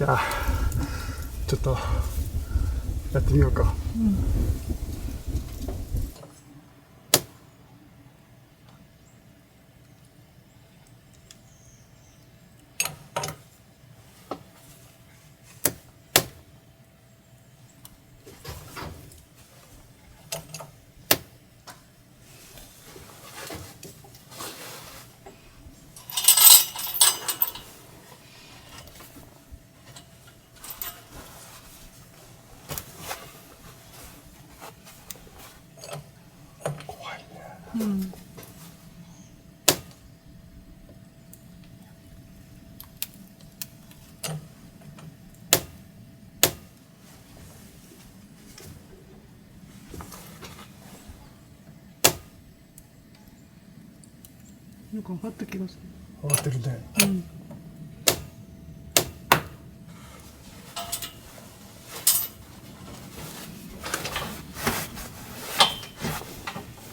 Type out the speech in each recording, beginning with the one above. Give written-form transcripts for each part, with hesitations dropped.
じゃあちょっとやってみようか。うん。なんか上がった気がする。上がってるね。うん。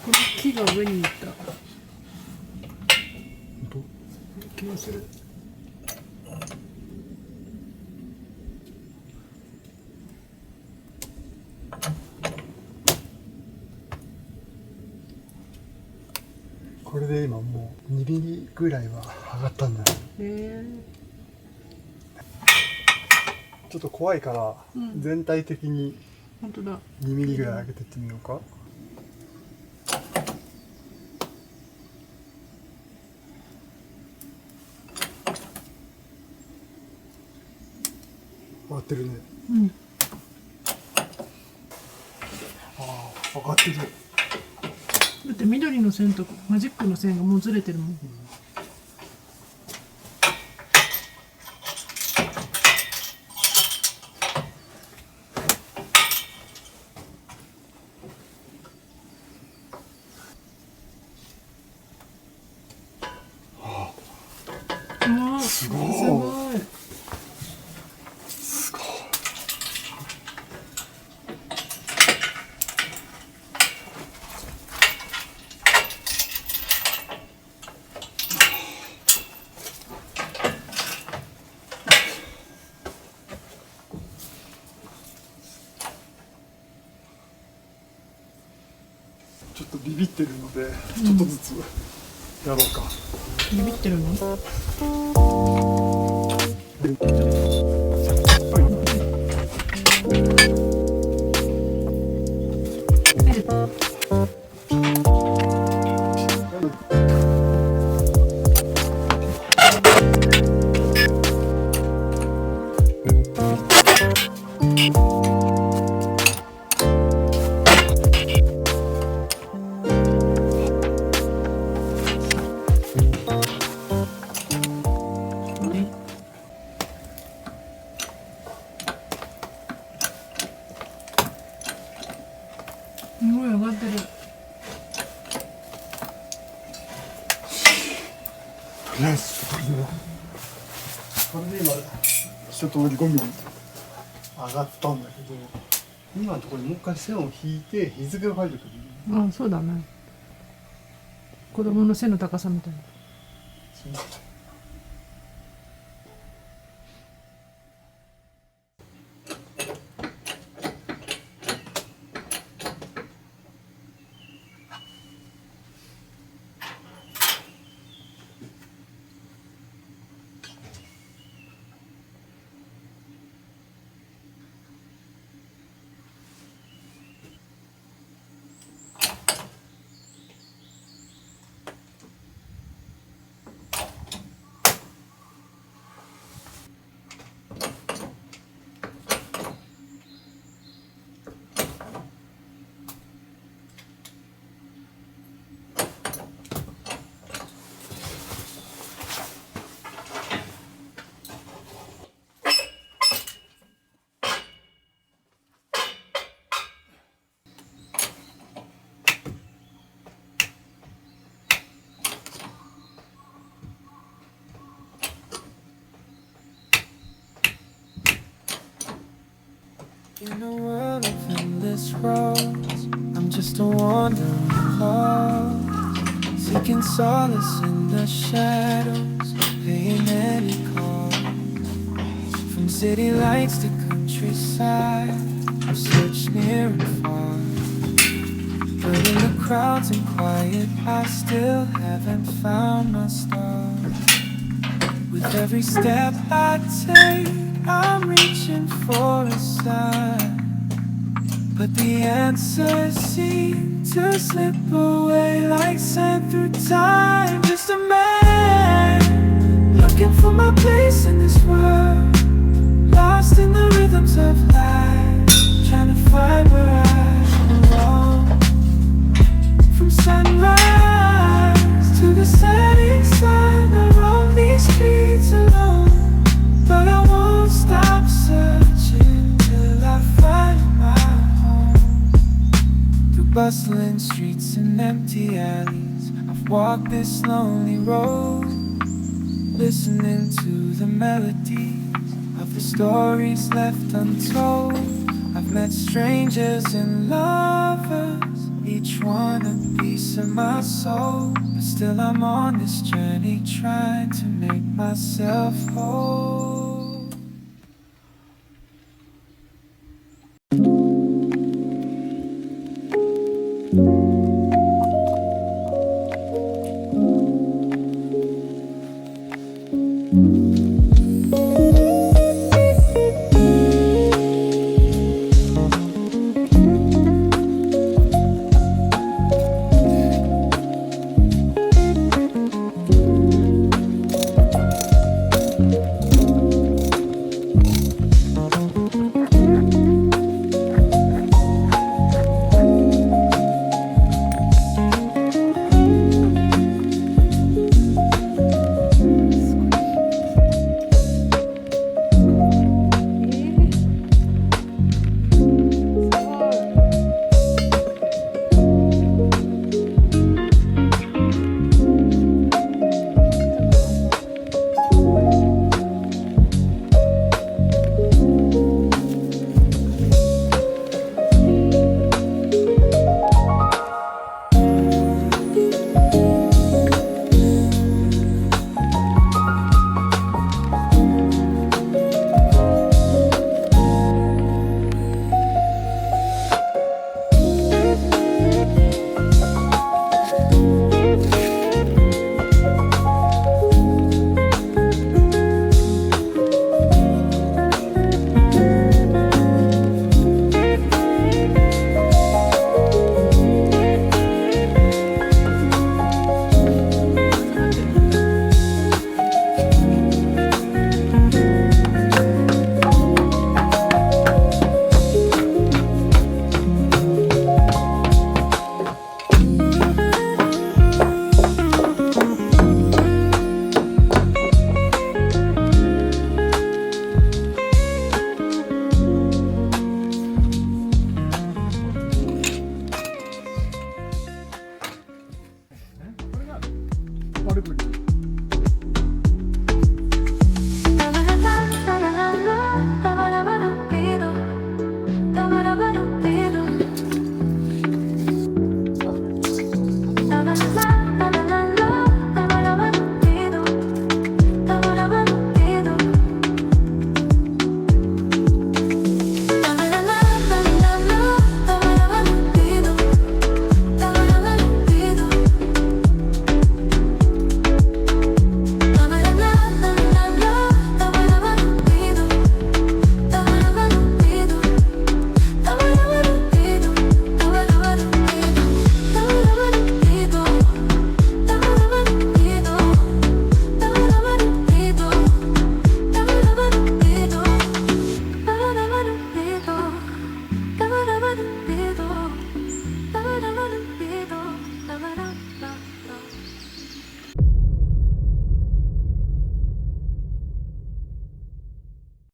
この木が上に行った。本当？気がする。これで今もう2ミリぐらいは上がったんだよ。ちょっと怖いから、全体的に本当だ。2ミリぐらい上げてってみようか。上がってるね。うん。ああ、上がってる。だって緑の線とマジックの線がもうずれてるもん。すごい。すごい。すごい。ちょっとビビってるので、ちょっとずつやろうか。ビビってるの？すごい上がってる。とりあえずこれで今一通り5ミリ上がったんだけど、今のところにもう一回線を引いて日付が書いてくる。あ、そうだね。子供の背の高さみたいな。In a world of endless roads, I'm just a wandering lost, seeking solace in the shadows, paying any cost for From city lights to countryside, I've searched near and far. But in the crowds and quiet, I still haven't found my star. With every step I take, I'm reaching for a sign, but the answers seem to slip away like sand through time. Just a man looking for my place in this world, lost in the rhythms of life, trying to find where I belong. From sunrise to the setting sun, I roam these streets alone, but I won't stop searching till I find my home. Through bustling streets and empty alleys, I've walked this lonely road, listening to the melodies of the stories left untold. I've met strangers and lovers, each one a piece of my soul. But still I'm on this journey, trying to make myself whole.